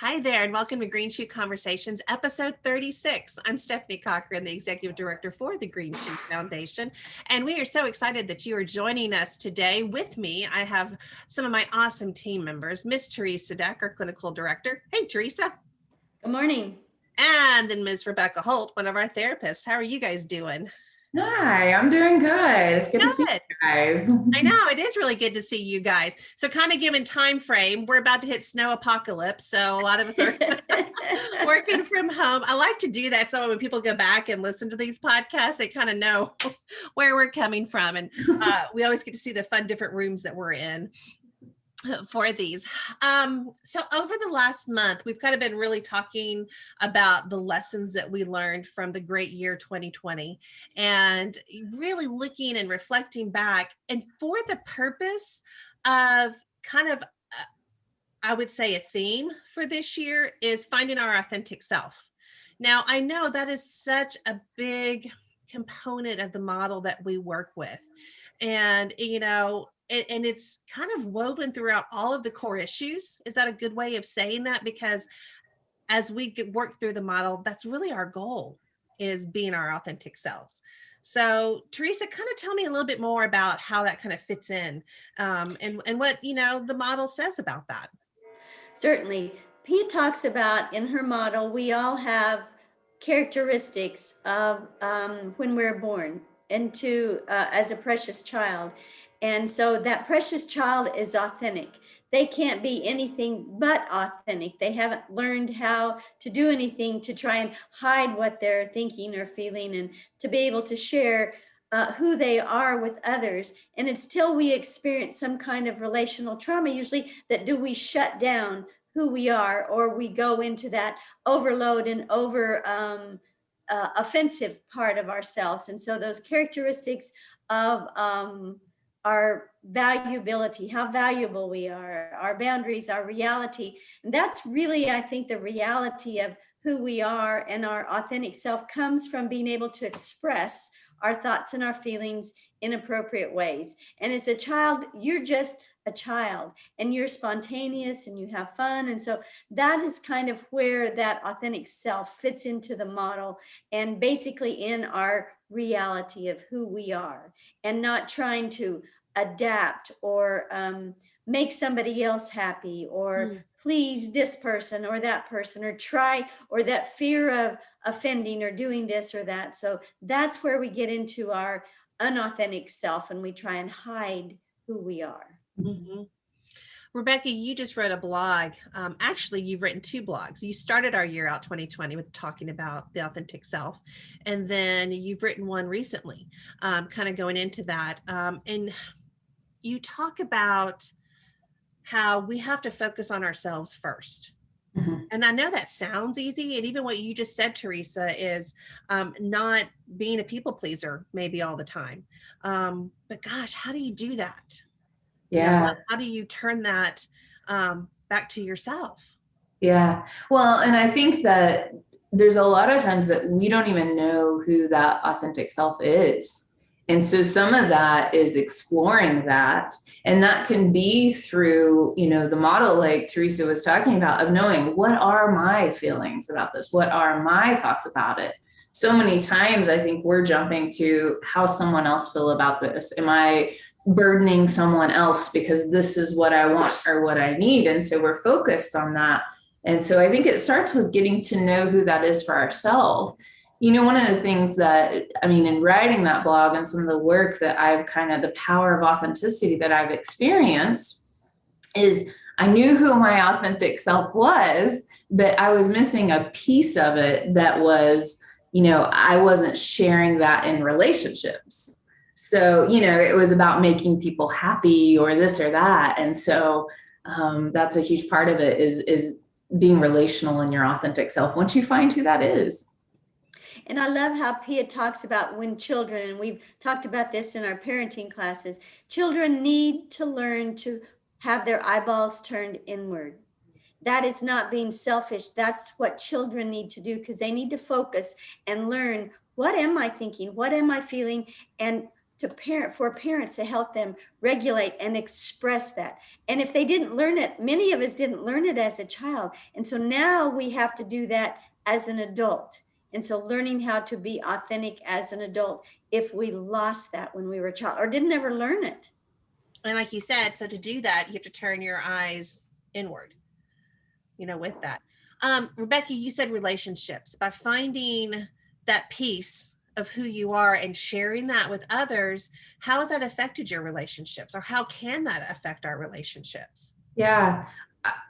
Hi there, and welcome to Green Shoe Conversations, episode 36. I'm Stephany Cochran, the executive director for the Green Shoe Foundation, and we are so excited that you are joining us today. With me, I have some of my awesome team members, Miss Teresa Deck, our clinical director. Hey, Teresa. Good morning. And then Ms. Rebecca Holt, one of our therapists. How are you guys doing? Hi, I'm doing good. It's good to see you guys. I know, it is really good to see you guys. So kind of given time frame, we're about to hit snow apocalypse. So a lot of us are working from home. I like to do that. So when people go back and listen to these podcasts, they kind of know where we're coming from. And we always get to see the fun different rooms that we're in for these. So over the last month, we've kind of been really talking about the lessons that we learned from the great year 2020 and really looking and reflecting back, and for the purpose of kind of, I would say a theme for this year is finding our authentic self. Now, I know that is such a big component of the model that we work with. And, and it's kind of woven throughout all of the core issues. Is that a good way of saying that? Because as we work through the model, that's really our goal, is being our authentic selves. So Teresa, kind of tell me a little bit more about how that kind of fits in and what, the model says about that. Certainly. Pia talks about in her model, we all have characteristics of when we're born into as a precious child. And so that precious child is authentic. They can't be anything but authentic. They haven't learned how to do anything to try and hide what they're thinking or feeling, and to be able to share who they are with others. And it's till we experience some kind of relational trauma, usually, that do we shut down who we are, or we go into that overload and over offensive part of ourselves. And so those characteristics of our valuability, how valuable we are, our boundaries, our reality. And that's really, I think, the reality of who we are, and our authentic self comes from being able to express our thoughts and our feelings in appropriate ways. And as a child, you're just a child, and you're spontaneous and you have fun. And so that is kind of where that authentic self fits into the model, and basically in our reality of who we are, and not trying to adapt or make somebody else happy, or please this person or that person, or try, or that fear of offending or doing this or that. So that's where we get into our unauthentic self, and we try and hide who we are. Mm-hmm. Rebecca, you just wrote a blog. Actually, you've written two blogs. You started our year out 2020 with talking about the authentic self. And then you've written one recently, kind of going into that. And you talk about how we have to focus on ourselves first. Mm-hmm. And I know that sounds easy. And even what you just said, Teresa, is not being a people pleaser maybe all the time. But gosh, how do you do that? Yeah. How do you turn that back to yourself? Yeah. Well, and I think that there's a lot of times that we don't even know who that authentic self is. And so some of that is exploring that. And that can be through, the model like Teresa was talking about, of knowing, what are my feelings about this? What are my thoughts about it? So many times I think we're jumping to how someone else feel about this. Am I burdening someone else because this is what I want or what I need? And so we're focused on that. And so I think it starts with getting to know who that is for ourselves. One of the things that, in writing that blog and some of the work that I've the power of authenticity that I've experienced, is I knew who my authentic self was, but I was missing a piece of it that was, I wasn't sharing that in relationships. So, it was about making people happy or this or that. And so that's a huge part of it, is being relational in your authentic self once you find who that is. And I love how Pia talks about when children, and we've talked about this in our parenting classes, children need to learn to have their eyeballs turned inward. That is not being selfish. That's what children need to do, because they need to focus and learn, what am I thinking? What am I feeling? And for parents to help them regulate and express that. And if they didn't learn it, many of us didn't learn it as a child. And so now we have to do that as an adult. And so learning how to be authentic as an adult, if we lost that when we were a child or didn't ever learn it. And like you said, so to do that, you have to turn your eyes inward, with that. Rebecca, you said relationships. By finding that piece of who you are and sharing that with others, how has that affected your relationships, or how can that affect our relationships? Yeah.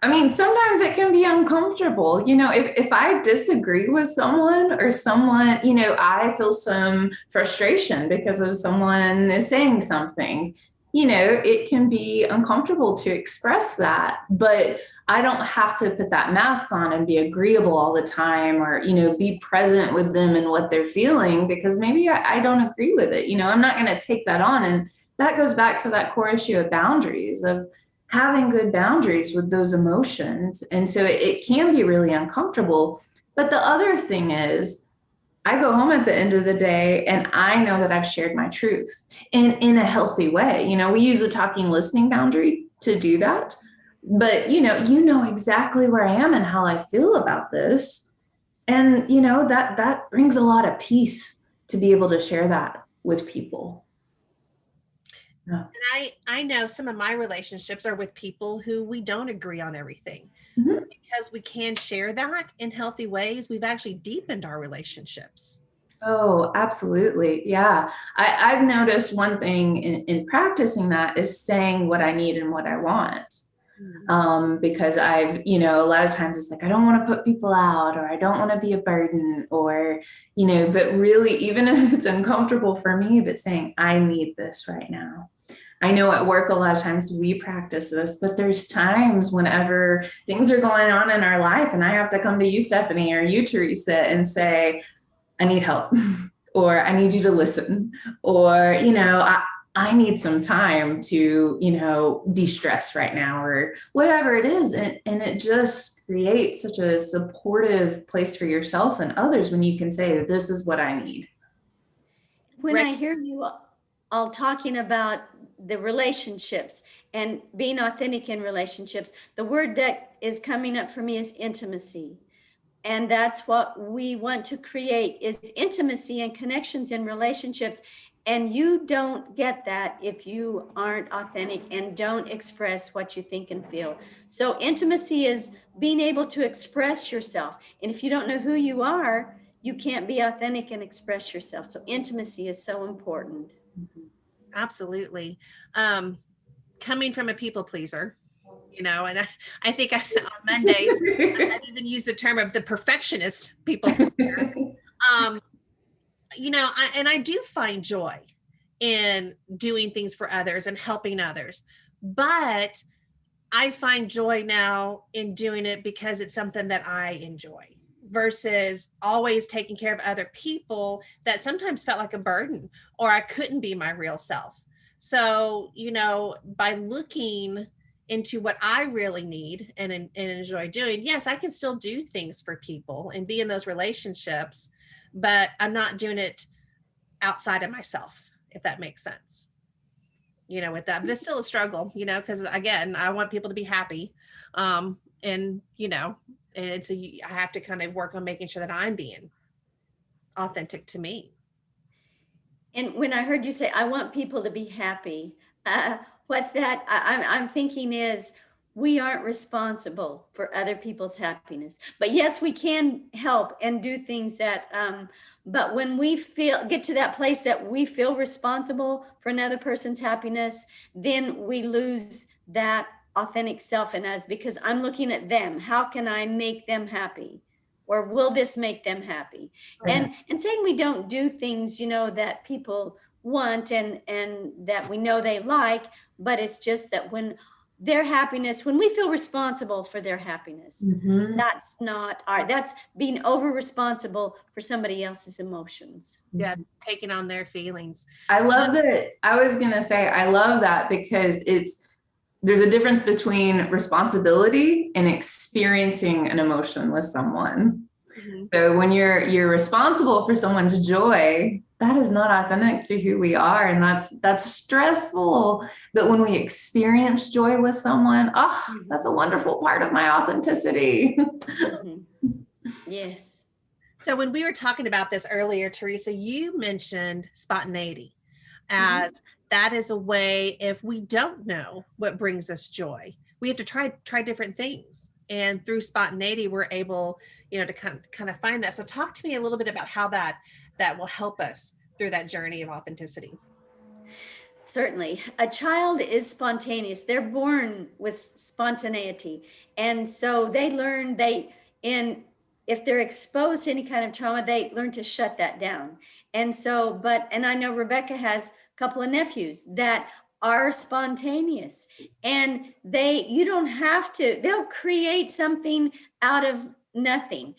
I mean, sometimes it can be uncomfortable. If I disagree with someone or someone, I feel some frustration because of someone is saying something, it can be uncomfortable to express that, but I don't have to put that mask on and be agreeable all the time, or, be present with them and what they're feeling, because maybe I don't agree with it. I'm not going to take that on. And that goes back to that core issue of boundaries, of having good boundaries with those emotions. And so it can be really uncomfortable. But the other thing is, I go home at the end of the day and I know that I've shared my truth in a healthy way. We use a talking, listening boundary to do that. But, you know exactly where I am and how I feel about this. And, that brings a lot of peace to be able to share that with people. Yeah. And I know some of my relationships are with people who we don't agree on everything. Mm-hmm. Because we can share that in healthy ways, we've actually deepened our relationships. Oh, absolutely. Yeah. I've noticed one thing in practicing that is saying what I need and what I want. Because I've, a lot of times it's like, I don't want to put people out, or I don't want to be a burden, or, but really, even if it's uncomfortable for me, but saying, I need this right now. I know at work, a lot of times we practice this, but there's times whenever things are going on in our life and I have to come to you, Stephany, or you, Teresa, and say, I need help, or I need you to listen, or, I need some time to, de-stress right now, or whatever it is. And it just creates such a supportive place for yourself and others when you can say, this is what I need. When I hear you all talking about the relationships and being authentic in relationships, the word that is coming up for me is intimacy. And that's what we want to create, is intimacy and connections in relationships. And you don't get that if you aren't authentic and don't express what you think and feel. So intimacy is being able to express yourself. And if you don't know who you are, you can't be authentic and express yourself. So intimacy is so important. Absolutely. Coming from a people pleaser, and I think on Mondays, I've even used the term of the perfectionist people pleaser. I do find joy in doing things for others and helping others, but I find joy now in doing it because it's something that I enjoy, versus always taking care of other people that sometimes felt like a burden, or I couldn't be my real self. So, by looking into what I really need and enjoy doing, yes, I can still do things for people and be in those relationships, but I'm not doing it outside of myself, if that makes sense. With that, but it's still a struggle, because again, I want people to be happy. And so I have to kind of work on making sure that I'm being authentic to me. And when I heard you say, I want people to be happy, what that I'm thinking is, we aren't responsible for other people's happiness. But yes, we can help and do things that, but when we get to that place that we feel responsible for another person's happiness, then we lose that authentic self in us, because I'm looking at them. How can I make them happy? Or will this make them happy? Right. And saying we don't do things, that people want and that we know they like, but it's just that when their happiness, when we feel responsible for their happiness, that's that's being over responsible for somebody else's emotions. Yeah, taking on their feelings. I love that. I was going to say, I love that, because there's a difference between responsibility and experiencing an emotion with someone. Mm-hmm. So when you're responsible for someone's joy, that is not authentic to who we are. And that's stressful. But when we experience joy with someone, that's a wonderful part of my authenticity. Mhm. Yes. So when we were talking about this earlier, Teresa, you mentioned spontaneity as that is a way, if we don't know what brings us joy, we have to try different things. And through spontaneity, we're able, to kind of find that. So talk to me a little bit about how that will help us through that journey of authenticity. Certainly. A child is spontaneous. They're born with spontaneity. And so they learn if they're exposed to any kind of trauma, they learn to shut that down. And so, and I know Rebecca has a couple of nephews that are spontaneous, and you don't have to, they'll create something out of nothing,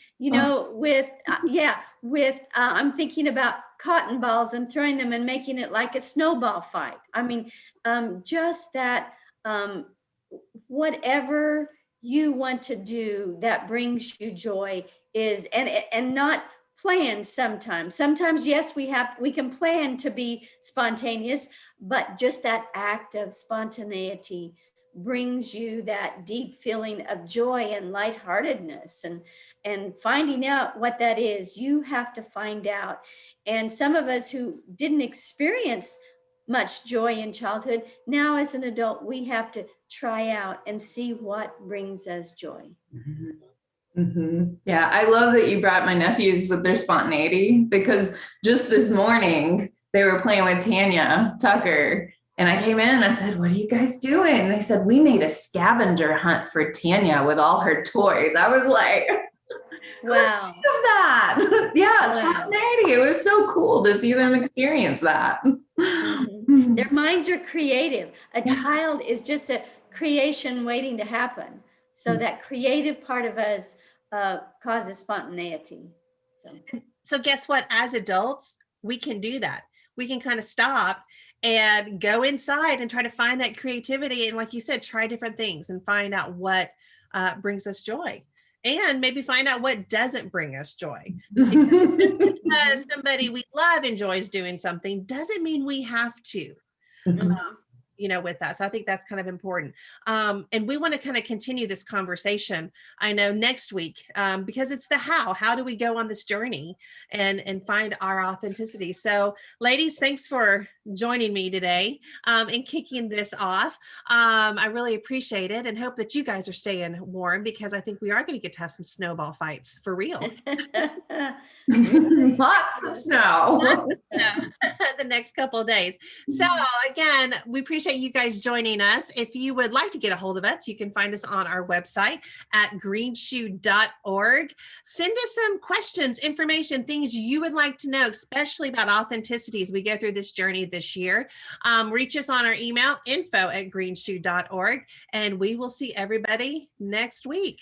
I'm thinking about cotton balls and throwing them and making it like a snowball fight. I mean, just that, whatever you want to do that brings you joy is, and not planned sometimes. Sometimes, yes, we can plan to be spontaneous, but just that act of spontaneity brings you that deep feeling of joy and lightheartedness, and finding out what that is. You have to find out. And some of us who didn't experience much joy in childhood, now as an adult, we have to try out and see what brings us joy. Yeah, I love that you brought my nephews with their spontaneity, because just this morning they were playing with Tanya Tucker, and I came in and I said, "What are you guys doing?" And they said, "We made a scavenger hunt for Tanya with all her toys." I was like, wow. Of that. Yeah, Wow. spontaneity. It was so cool to see them experience that. Their minds are creative. A child is just a creation waiting to happen. So that creative part of us causes spontaneity. So guess what? As adults, we can do that. We can kind of stop and go inside and try to find that creativity. And like you said, try different things and find out what brings us joy. And maybe find out what doesn't bring us joy. Just because somebody we love enjoys doing something doesn't mean we have to. With that. So I think that's kind of important. And we want to kind of continue this conversation, I know, next week, because it's the how do we go on this journey and find our authenticity. So ladies, thanks for joining me today and kicking this off. I really appreciate it and hope that you guys are staying warm, because I think we are going to get to have some snowball fights for real. Lots of snow. The next couple of days. So again, we appreciate you guys joining us. If you would like to get a hold of us, you can find us on our website at greenshoe.org. Send us some questions, information, things you would like to know, especially about authenticity as we go through this journey this year. Reach us on our email, info@greenshoe.org, and we will see everybody next week.